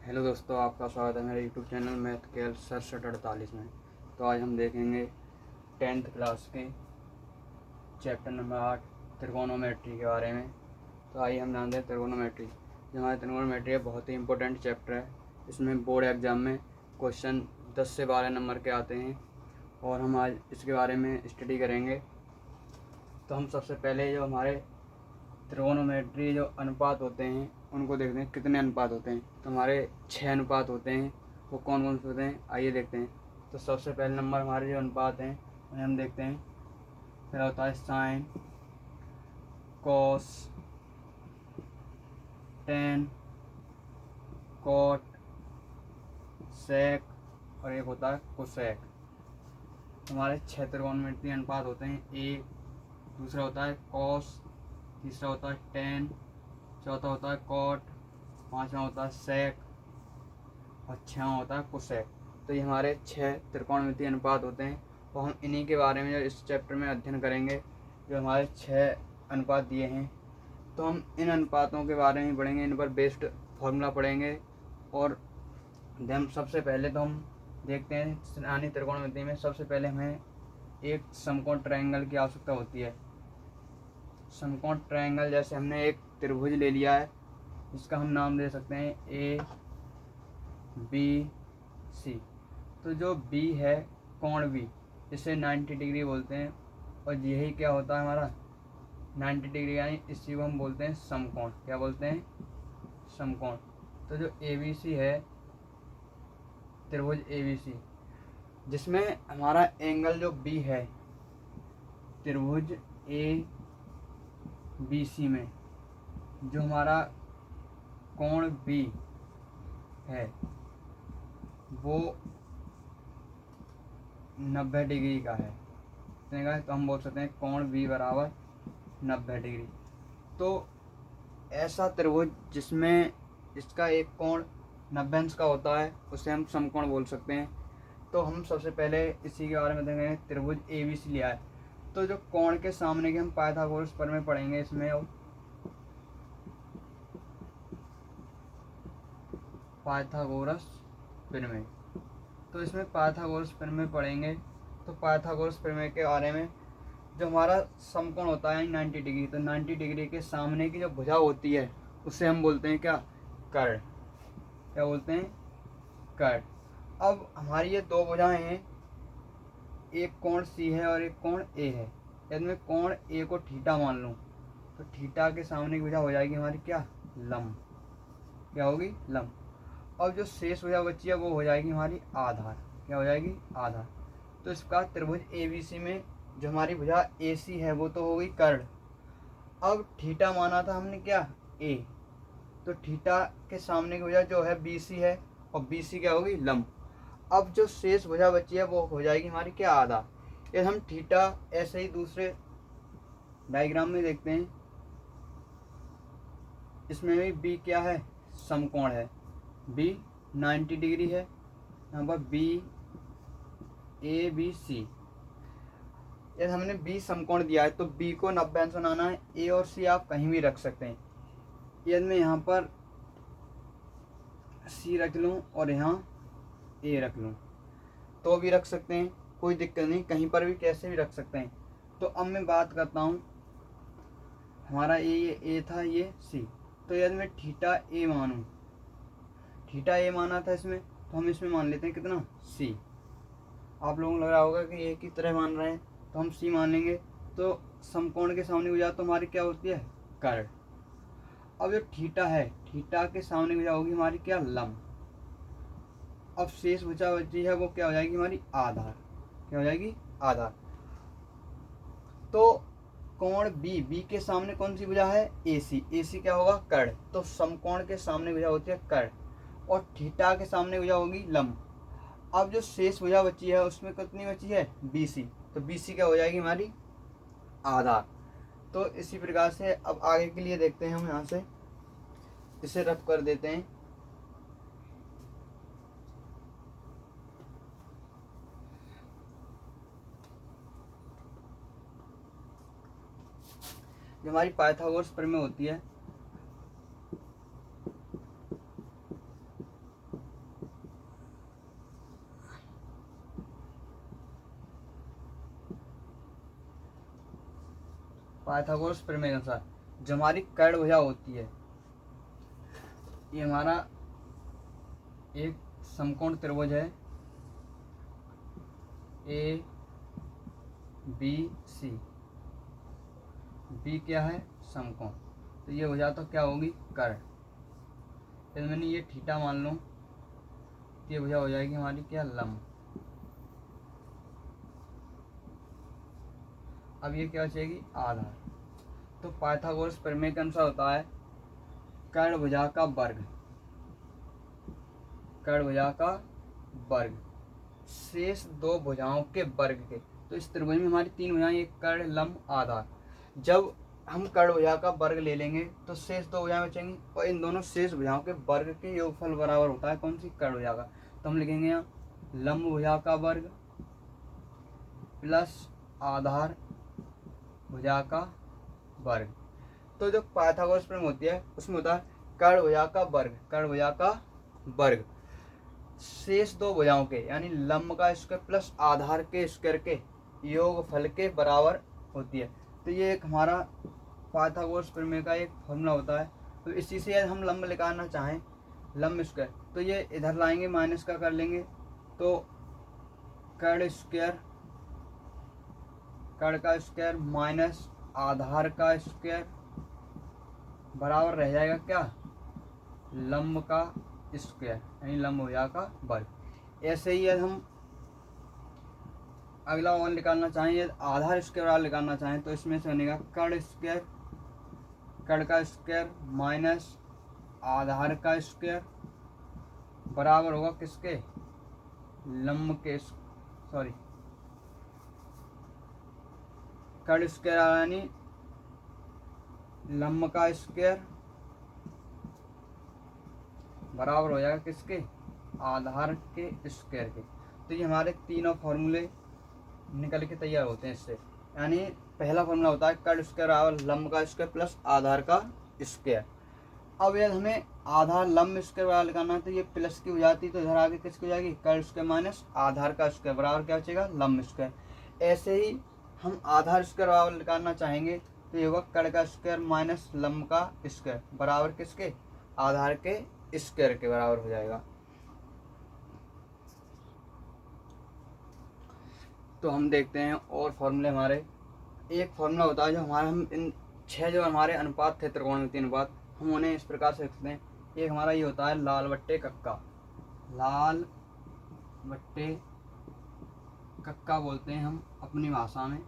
Hello दोस्तों, आपका स्वागत है मेरे यूट्यूब चैनल मैथ केएल 6748 में। तो आज हम देखेंगे 10th क्लास के चैप्टर नंबर 8 त्रिकोणोमेट्री के बारे में। तो आइए हम जानते हैं त्रिकोणोमेट्री। जो हमारी त्रिकोणोमेट्री है बहुत ही इंपॉर्टेंट चैप्टर है। इसमें बोर्ड एग्जाम में क्वेश्चन 10 से 12 नंबर के आते हैं और हम आज इसके बारे में स्टडी करेंगे। तो हम सबसे पहले जो हमारे त्रिकोणोमेट्री जो अनुपात होते हैं उनको देखते हैं, कितने अनुपात होते हैं। तो हमारे 6 अनुपात होते हैं। वो कौन कौन से होते हैं आइए देखते हैं। तो सबसे पहले नंबर हमारे जो अनुपात हैं उन्हें हम देखते हैं। पहला होता है साइन, कॉस, टेन, कॉट, सेक और एक होता है कोसेक। हमारे 6 त्रिकोणमितीय अनुपात होते हैं। एक दूसरा होता है कॉस, तीसरा होता है टेन, चौथा होता है कॉट, पांचवा होता है सेक और छठवां होता है कोसेक। तो ये हमारे 6 त्रिकोणमितीय अनुपात होते हैं और हम इन्हीं के बारे में जो इस चैप्टर में अध्ययन करेंगे। जो हमारे 6 अनुपात दिए हैं तो हम इन अनुपातों के बारे में पढ़ेंगे, इन पर बेस्ड फॉर्मूला पढ़ेंगे। और हम सबसे पहले तो हम देखते हैं सामान्य त्रिकोणमिति में सबसे पहले हमें एक समकोण ट्रायंगल की आवश्यकता होती है। समकोण ट्रायंगल जैसे हमने एक त्रिभुज ले लिया है जिसका हम नाम दे सकते हैं ए बी सी। तो जो बी है कोण बी, इसे 90 डिग्री बोलते हैं और यही क्या होता है हमारा 90 डिग्री, यानी इसी को हम बोलते हैं समकोण। क्या बोलते हैं? समकोण। तो जो ए बी सी है, त्रिभुज ए बी सी, जिसमें हमारा एंगल जो बी है त्रिभुज ए बी सी में जो हमारा कोण बी है वो 90 डिग्री का है। इतने का है तो हम बोल सकते हैं कोण बी बराबर 90 डिग्री। तो ऐसा त्रिभुज जिसमें इसका एक कोण 90 अंश का होता है उसे हम समकोण बोल सकते हैं। तो हम सबसे पहले इसी के बारे में देखेंगे। त्रिभुज ए बी सी लिया है तो जो कोण के सामने के हम पाइथागोरस प्रमेय पढ़ेंगे इसमें। पाइथागोरस प्रमेय, तो इसमें पाइथागोरस प्रमेय पढ़ेंगे। तो पाइथागोरस प्रमेय के बारे में जो हमारा समकोण होता है 90 डिग्री, तो 90 डिग्री के सामने की जो भुजा होती है उसे हम बोलते हैं क्या? कर्ण। क्या बोलते हैं? कर्ण। अब हमारी ये दो भुजाएं हैं, एक कोण सी है और एक कोण ए है। यदि मैं कोण ए को थीटा मान लूँ तो थीटा के सामने की भुजा हो जाएगी हमारी क्या? लंब। क्या होगी? लंब। अब जो शेष भुजा बची है वो हो जाएगी हमारी आधार। क्या हो जाएगी? आधार। तो इसका त्रिभुज ए बी सी में जो हमारी भुजा ए सी है वो तो हो गई कर्ण। अब थीटा माना था हमने क्या? ए। तो थीटा के सामने की भुजा जो है बी सी है और बी सी क्या होगी? लंब। अब जो शेष भुजा बची है वो हो जाएगी हमारी क्या? आधार। यदि हम थीटा ऐसे ही दूसरे डायग्राम में देखते हैं, इसमें भी बी क्या है? समकोण है। बी 90 डिग्री है। यहाँ पर बी ए बी सी, यदि हमने बी समकोण दिया है तो बी को 90 अंश बनाना है। ए और सी आप कहीं भी रख सकते हैं। यदि मैं यहाँ पर सी रख लूँ और यहाँ ए रख लूँ तो भी रख सकते हैं, कोई दिक्कत नहीं, कहीं पर भी कैसे भी रख सकते हैं। तो अब मैं बात करता हूँ, हमारा ये ए था, ये सी। तो यदि मैं थीटा ए मानूँ, थीटा ए माना था इसमें, तो हम इसमें मान लेते हैं कितना? सी। आप लोगों को लग रहा होगा कि ए की तरह मान रहे हैं तो हम सी मान लेंगे। तो समकोण के सामने भुजा तो हमारी क्या होती है? कर्ण। अब जो थीटा है, थीटा के सामने भुजा होगी हमारी क्या? लंब। अब शेष भुजा बची है वो क्या हो जाएगी? हमारी आधार। क्या हो जाएगी? आधार। तो कोण बी, बी के सामने कौन सी भुजा है? ए सी। ए सी क्या होगा? कर्ण। तो समकोण के सामने भुजा होती है कर्ण और थीटा के सामने भुजा होगी लंब। अब जो शेष भुजा बची है उसमें कितनी बची है? B C. तो बी सी क्या हो जाएगी? हमारी आधार। तो इसी प्रकार से अब आगे के लिए देखते हैं, हम यहाँ से इसे रफ कर देते हैं। जो हमारी पाइथागोरस प्रमेय होती है पाइथागोरस प्रमेय के अनुसार जो हमारी कर्ण भुजा होती है, ये हमारा एक समकोण त्रिभुज है ए बी सी। बी क्या है? समकोण। तो ये भुजा तो क्या होगी? कर्ण। यदि मैंने ये थीटा मान लूँ तो ये भुजा हो जाएगी हमारी क्या? लंब। अब ये क्या बचेगी? आधार। तो पाइथागोरस प्रमेय के अनुसार होता है कर्ण भुजा का वर्ग, कर्ण भुजा का वर्ग शेष दो भुजाओं के वर्ग के। तो इस त्रिभुज में हमारी तीन भुजाएं, एक कर्ण, लंब, आधार। जब हम कर्ण भुजा का वर्ग ले लेंगे तो शेष दो भुजाएं बचेंगी और इन दोनों शेष भुजाओं के वर्ग के योगफल बराबर होता है कौन सी? कर्ण भुजा का। तो हम लिखेंगे यहाँ लंब भुजा का वर्ग प्लस आधार भुजा का वर्ग। तो जो पाइथागोरस प्रमेय होती है उसमें होता है कर्ण भुजा का वर्ग, कर्ण भुजा का वर्ग शेष दो भुजाओं के यानी लंब का स्क्वायर प्लस आधार के स्क्वायर के योगफल के बराबर होती है। तो ये एक हमारा पाइथागोरस प्रमेय का एक फॉर्मूला होता है। तो इसी से यदि हम लंब निकालना चाहें, लंब स्क्वायर, तो ये इधर लाएंगे, माइनस का कर लेंगे, तो कर्ण स्क्वायर, कर्ण का स्क्वायर माइनस आधार का स्क्वायर बराबर रह जाएगा क्या? लंब का स्क्वायर यानी लंब भुजा का वर्ग। ऐसे ही यदि हम अगला और निकालना चाहें, यदि आधार स्क्वायर वाला निकालना चाहें, तो इसमें से बनेगा कर्ण स्क्वायर, कर्ण का स्क्वायर माइनस आधार का स्क्वायर बराबर होगा किसके? लंब के, सॉरी, कर्ण स्क्वायर यानी लंब का स्क्वायर बराबर हो जाएगा किसके? आधार के स्क्वायर के। तो ये हमारे तीनों फॉर्मूले निकल के तैयार होते हैं इससे। यानी पहला फॉर्मूला होता है कर्ण स्क्वायर बराबर लंब का स्क्वायर प्लस आधार का स्क्वायर। अब यदि हमें आधार लंब स्क्वायर बराबर निकालना है तो ये प्लस की हो जाती है, तो इधर आगे किसकी हो जाएगी? कर्ण स्क्वायर माइनस आधार का स्क्वायर बराबर क्या बचेगा? लंब स्क्वायर। ऐसे ही हम आधार स्क्वायर बराबर निकालना चाहेंगे तो ये होगा कर्ण का स्क्वायर माइनस लंब का स्क्वायर बराबर किसके? आधार के स्क्वायर के बराबर हो जाएगा। तो हम देखते हैं और फॉर्मूले हमारे। एक फॉर्मूला होता है जो हमारा, हम इन 6 जो हमारे अनुपात थे त्रिकोणमितीय अनुपात, हम उन्हें इस प्रकार से लिखते हैं। एक हमारा ये होता है लाल बट्टे कक्का, लाल बट्टे कक्का बोलते हैं हम अपनी भाषा में।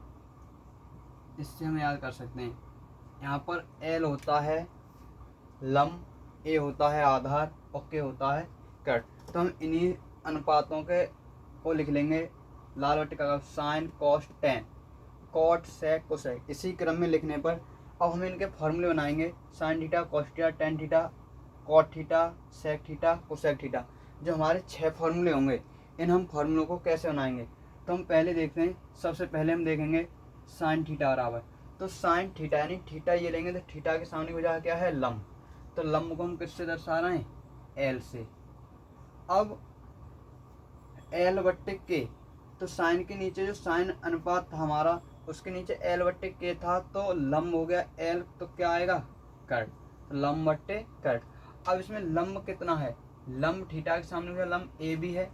इससे हम याद कर सकते हैं, यहाँ पर एल होता है लंब, ए होता है आधार और के होता है कर्ण। तो हम इन्हीं अनुपातों के को लिख लेंगे। लाल बट्टे का sine cos tan, cot sec cosec, इसी क्रम में लिखने पर अब हम इनके फॉर्मूले बनाएंगे। Sine theta, cos theta, tan theta, cot theta, sec theta, cosec theta, जो हमारे 6 फॉर्मूले होंगे। इन हम फॉर्मूलों को कैसे बनाएंगे तो हम पहले देखते हैं। सबसे पहले हम देखेंगे साइन थीटा बराबर, तो साइन थीटा यानी थीटा ये लेंगे तो थीटा के सामने वजह क्या है? लंब। तो लंब को हम किससे दर्शा रहे हैं? एल से। अब एल बट्टे के, तो साइन के नीचे जो साइन अनुपात था हमारा उसके नीचे एल बट्टे के था, तो लंब हो गया एल, तो क्या आएगा? कर्ण। तो लंब बट्टे कर्ण। अब इसमें लंब कितना है? लंब थीटा के सामने हो गया लंब ए बी है,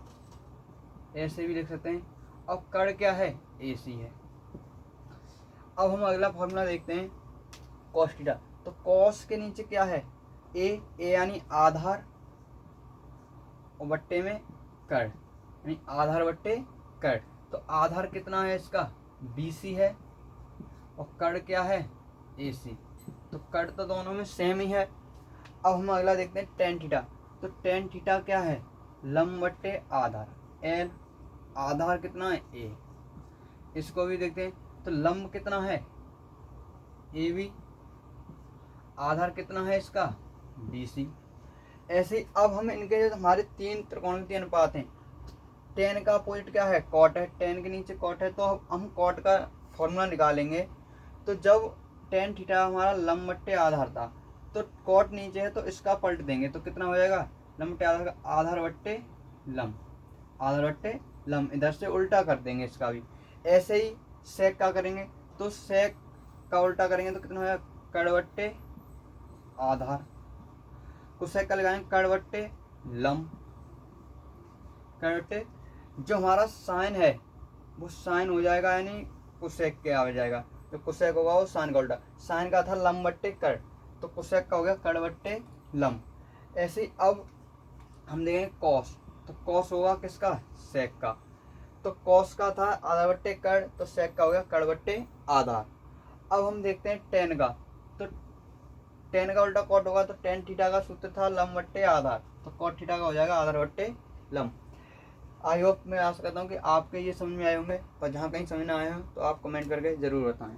ऐसे भी लिख सकते हैं। अब कर्ण क्या है? ए सी है। अब हम अगला फॉर्मूला देखते हैं कॉस थीटा। तो कॉस के नीचे क्या है? ए, ए यानी आधार और बट्टे में कर्ण यानी आधार बट्टे कर्ण। तो आधार कितना है इसका? BC है और कर्ण क्या है? AC। तो कर्ण तो दोनों में सेम ही है। अब हम अगला देखते हैं टेन थीटा। तो टेन थीटा क्या है? लंब बट्टे आधार, एल, आधार कितना है? A। इसको भी देखते हैं, तो लंब कितना है? AB, आधार कितना है इसका? BC। ऐसे ही अब हम इनके जो हमारे 3 त्रिकोणमितीय अनुपात हैं, टेन का अपोजिट क्या है? कॉट है, टेन के नीचे कॉट है, तो हम कॉट का फॉर्मूला निकालेंगे। तो जब टेन थीटा हमारा लंब बट्टे आधार था तो कॉट नीचे है तो इसका पलट देंगे, तो कितना हो जाएगा? लंब बट्टे आधार का आधार बट्टे लंब, आधार बट्टे लंब, इधर से उल्टा कर देंगे इसका भी। ऐसे ही सेक का करेंगे, तो सेक का उल्टा करेंगे तो कितना हो जाएगा, कड़ बट्टे आधार। कोसेक का लगाएंगे कड़ बट्टे लंब। कड़ बट्टे जो हमारा साइन है वो साइन हो जाएगा, यानी कोसेक के आ जाएगा। जो कोसेक होगा वो साइन का उल्टा। साइन का था लंब बट्टे कड़, तो कोसेक का हो गया कड़ बट्टे लंब। ऐसे ही अब हम देखेंगे कॉस, तो कॉस होगा किसका, सेक का। तो कॉस का था आधा बट्टे कड़, तो सेक का हो गया कड़ बट्टे आधार। अब हम देखते हैं टेन का, तो टेन का उल्टा कॉट होगा, तो टेन थीटा का सूत्र था लंब बट्टे आधार, तो कॉट थीटा का हो जाएगा आधार बट्टे लंब। आई होप, मैं आशा करता हूँ कि आपके ये समझ में आए होंगे, और जहाँ कहीं समझ ना आए हो तो आप कमेंट करके ज़रूर बताएं।